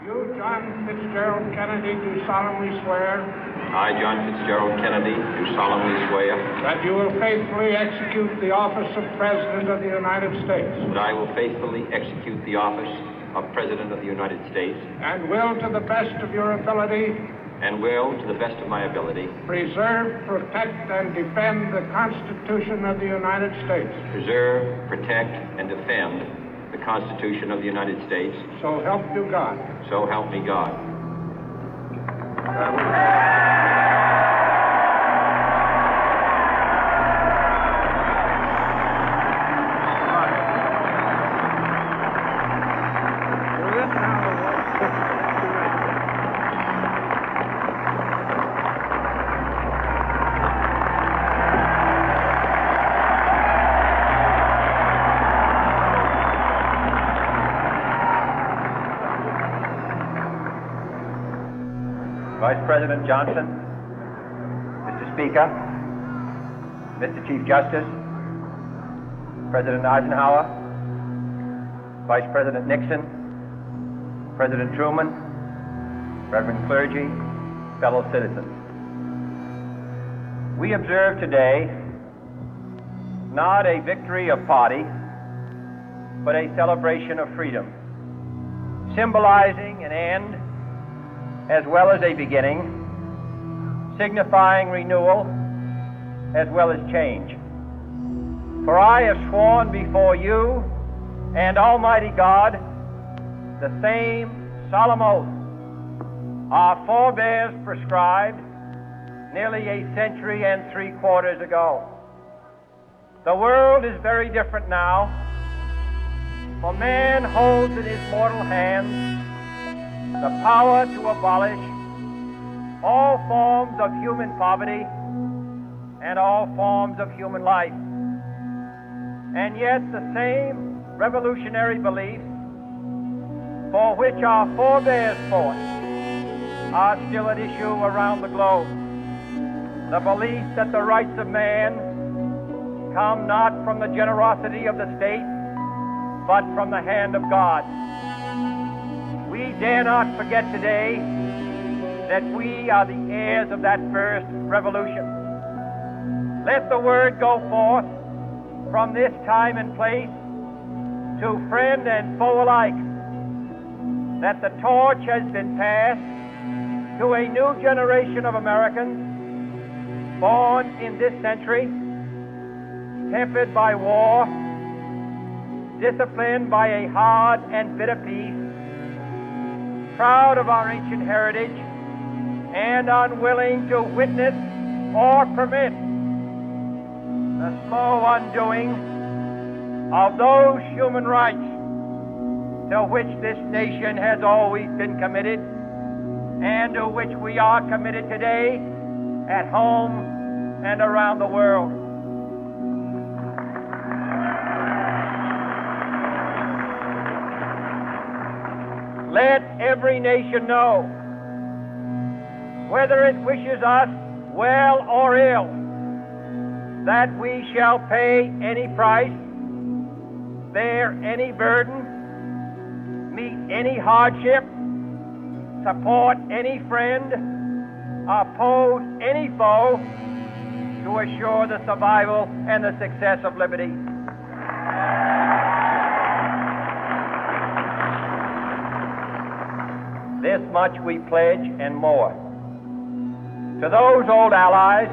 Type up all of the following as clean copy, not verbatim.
You, John Fitzgerald Kennedy, do solemnly swear I, John Fitzgerald Kennedy, do solemnly swear that you will faithfully execute the office of President of the United States that I will faithfully execute the office of President of the United States and will, to the best of your ability, and will, to the best of my ability, preserve, protect, and defend the Constitution of the United States. preserve, protect, and defend the Constitution of the United States. So help you God. So help me God. Vice President Johnson, Mr. Speaker, Mr. Chief Justice, President Eisenhower, Vice President Nixon, President Truman, Reverend clergy, fellow citizens. We observe today not a victory of party, but a celebration of freedom, symbolizing an end as well as a beginning, signifying renewal as well as change. For I have sworn before you and Almighty God the same solemn oath our forebears prescribed nearly a century and 3/4 ago. The world is very different now, for man holds in his mortal hands the power to abolish all forms of human poverty and all forms of human life. And yet the same revolutionary beliefs for which our forebears fought are still at issue around the globe. The belief that the rights of man come not from the generosity of the state, but from the hand of God. We dare not forget today that we are the heirs of that first revolution. Let the word go forth from this time and place to friend and foe alike that the torch has been passed to a new generation of Americans born in this century, tempered by war, disciplined by a hard and bitter peace, proud of our ancient heritage, and unwilling to witness or permit the slow undoing of those human rights to which this nation has always been committed and to which we are committed today at home and around the world. Let every nation know, whether it wishes us well or ill, that we shall pay any price, bear any burden, meet any hardship, support any friend, oppose any foe to assure the survival and the success of liberty. This much we pledge and more. To those old allies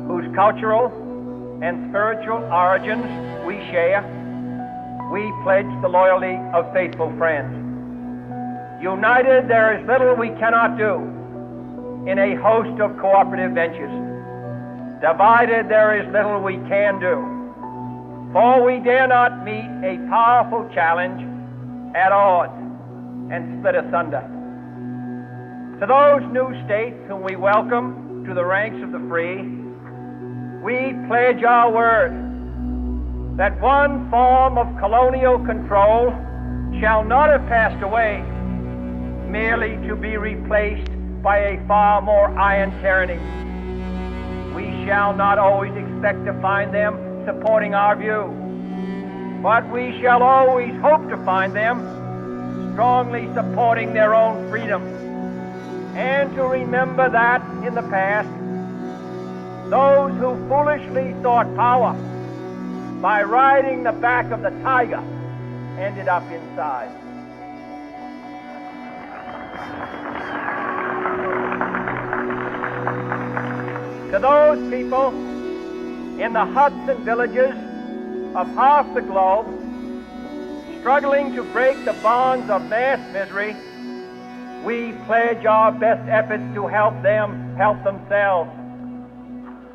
whose cultural and spiritual origins we share, we pledge the loyalty of faithful friends. United, there is little we cannot do in a host of cooperative ventures. Divided, there is little we can do, for we dare not meet a powerful challenge at odds and split asunder. To those new states whom we welcome to the ranks of the free, we pledge our word that one form of colonial control shall not have passed away, merely to be replaced by a far more iron tyranny. We shall not always expect to find them supporting our view, but we shall always hope to find them strongly supporting their own freedom, and to remember that in the past, those who foolishly sought power by riding the back of the tiger ended up inside. To those people in the huts and villages of half the globe, struggling to break the bonds of mass misery, we pledge our best efforts to help them help themselves.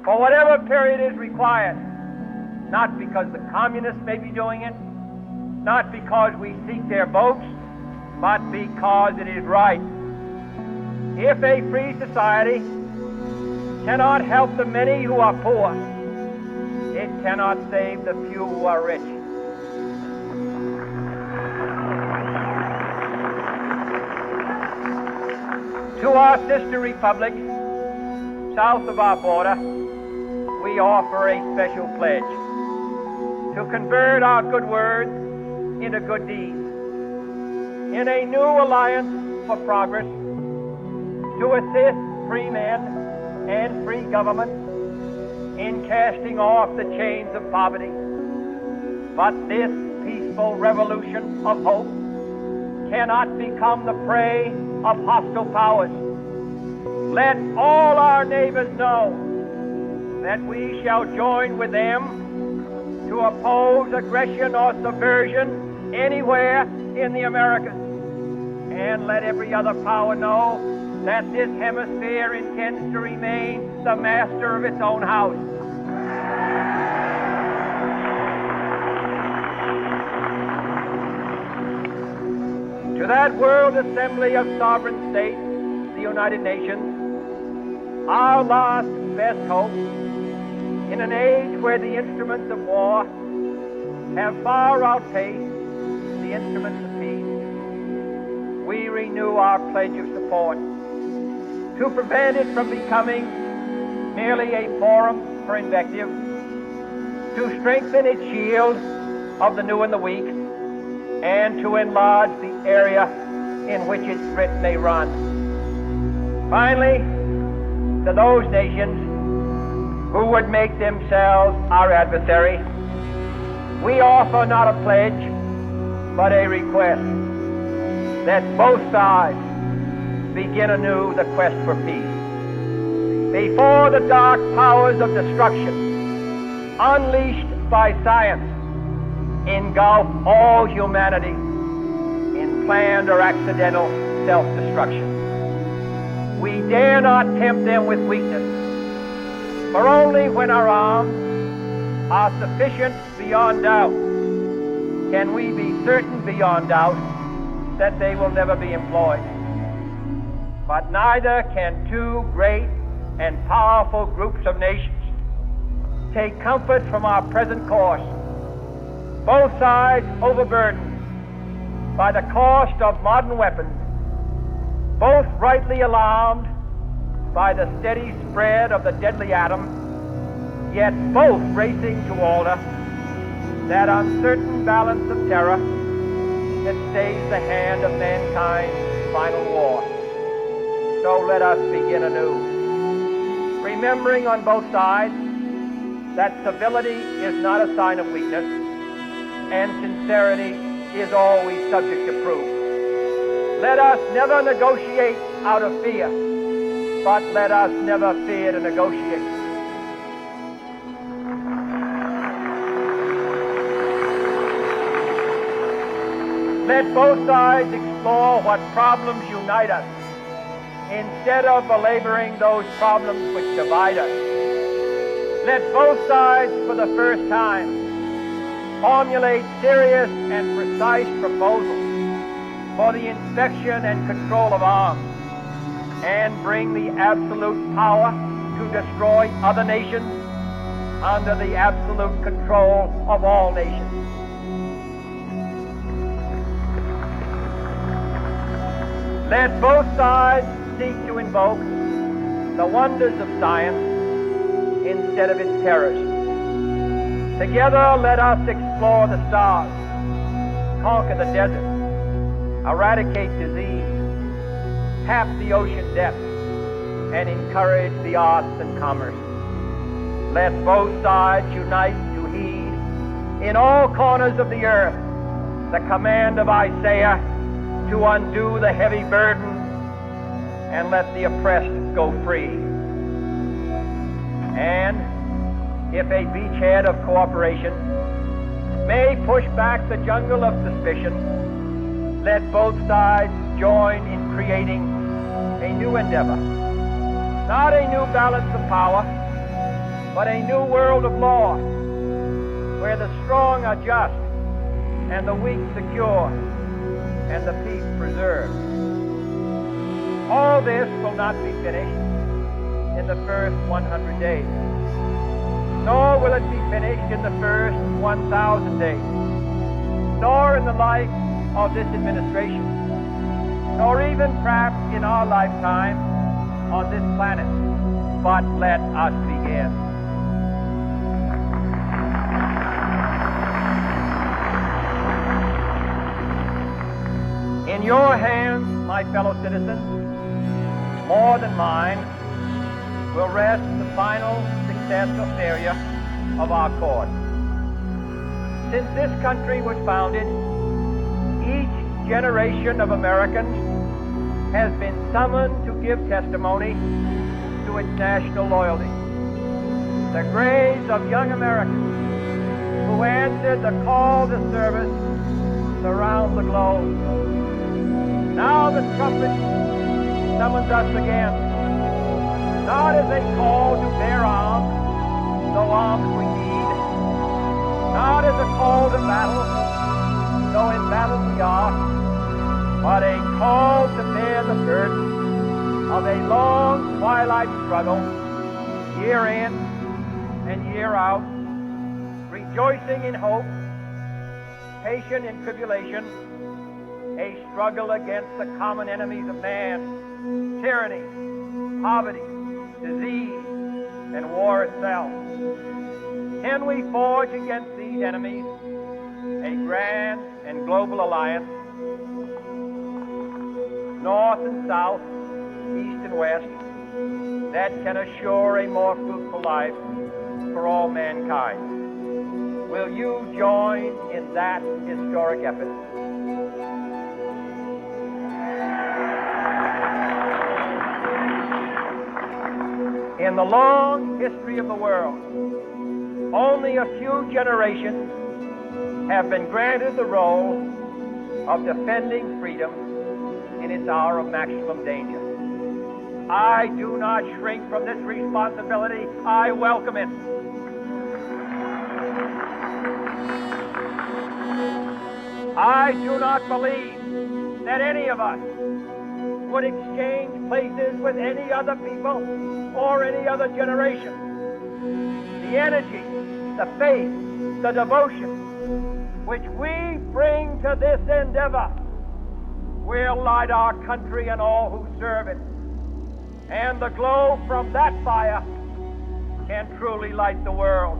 For whatever period is required, not because the communists may be doing it, not because we seek their votes, but because it is right. If a free society cannot help the many who are poor, it cannot save the few who are rich. To our sister republics south of our border, we offer a special pledge to convert our good words into good deeds, in a new alliance for progress, to assist free men and free government in casting off the chains of poverty. But this peaceful revolution of hope cannot become the prey of hostile powers. Let all our neighbors know that we shall join with them to oppose aggression or subversion anywhere in the Americas. And let every other power know that this hemisphere intends to remain the master of its own house. To that World Assembly of Sovereign States, the United Nations, our last best hope, in an age where the instruments of war have far outpaced the instruments of peace, we renew our pledge of support to prevent it from becoming merely a forum for invective, to strengthen its shield of the new and the weak, and to enlarge the area in which its threat may run. Finally, to those nations who would make themselves our adversary, we offer not a pledge, but a request that both sides begin anew the quest for peace. Before the dark powers of destruction, unleashed by science, engulf all humanity in planned or accidental self-destruction. We dare not tempt them with weakness, for only when our arms are sufficient beyond doubt can we be certain beyond doubt that they will never be employed. But neither can two great and powerful groups of nations take comfort from our present course, both sides overburdened by the cost of modern weapons, both rightly alarmed by the steady spread of the deadly atom, yet both racing to alter that uncertain balance of terror that stays the hand of mankind's final war. So let us begin anew, remembering on both sides that civility is not a sign of weakness, and sincerity is always subject to proof. Let us never negotiate out of fear, but let us never fear to negotiate. Let both sides explore what problems unite us, instead of belaboring those problems which divide us. Let both sides, for the first time, formulate serious and precise proposals for the inspection and control of arms, and bring the absolute power to destroy other nations under the absolute control of all nations. Let both sides seek to invoke the wonders of science instead of its terrors. Together, let us explore the stars, conquer the desert, eradicate disease, tap the ocean depths, and encourage the arts and commerce. Let both sides unite to heed in all corners of the earth the command of Isaiah to undo the heavy burden and let the oppressed go free. And if a beachhead of cooperation may push back the jungle of suspicion, let both sides join in creating a new endeavor. Not a new balance of power, but a new world of law, where the strong are just, and the weak secure, and the peace preserved. All this will not be finished in the first 100 days, nor will it be finished in the first 1,000 days, nor in the life of this administration, nor even perhaps in our lifetime on this planet. But let us begin. In your hands, my fellow citizens, more than mine, will rest the final success or failure of our cause. Since this country was founded, each generation of Americans has been summoned to give testimony to its national loyalty. The graves of young Americans who answered the call to service surround the globe. Now the trumpet summons us again, not as a call to bear arms, though arms we need, not as a call to battle, though in battle we are, but a call to bear the burden of a long twilight struggle, year in and year out, rejoicing in hope, patient in tribulation, a struggle against the common enemies of man, tyranny, poverty, disease, and war itself. Can we forge against these enemies a grand and global alliance, north and south, east and west, that can assure a more fruitful life for all mankind? Will you join in that historic effort? In the long history of the world, only a few generations have been granted the role of defending freedom in its hour of maximum danger. I do not shrink from this responsibility. I welcome it. I do not believe that any of us would exchange places with any other people or any other generation. The energy, the faith, the devotion which we bring to this endeavor will light our country and all who serve it. And the glow from that fire can truly light the world.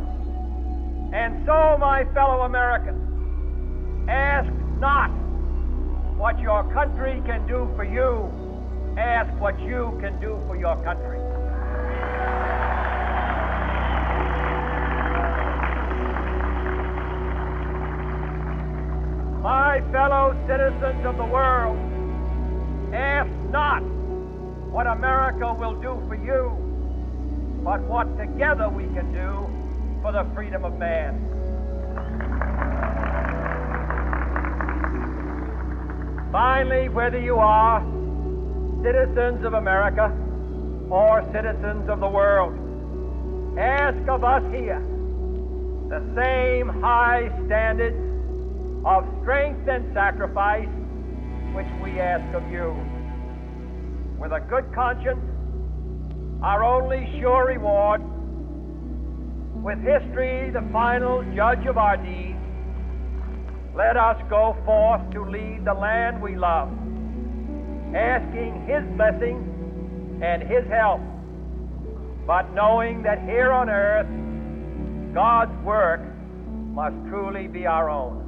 And so, my fellow Americans, ask not what your country can do for you. Ask what you can do for your country. My fellow citizens of the world, ask not what America will do for you, but what together we can do for the freedom of man. Finally, whether you are citizens of America or citizens of the world, ask of us here the same high standards of strength and sacrifice which we ask of you. With a good conscience, our only sure reward, with history the final judge of our deeds, let us go forth to lead the land we love, asking His blessing and His help, but knowing that here on earth, God's work must truly be our own.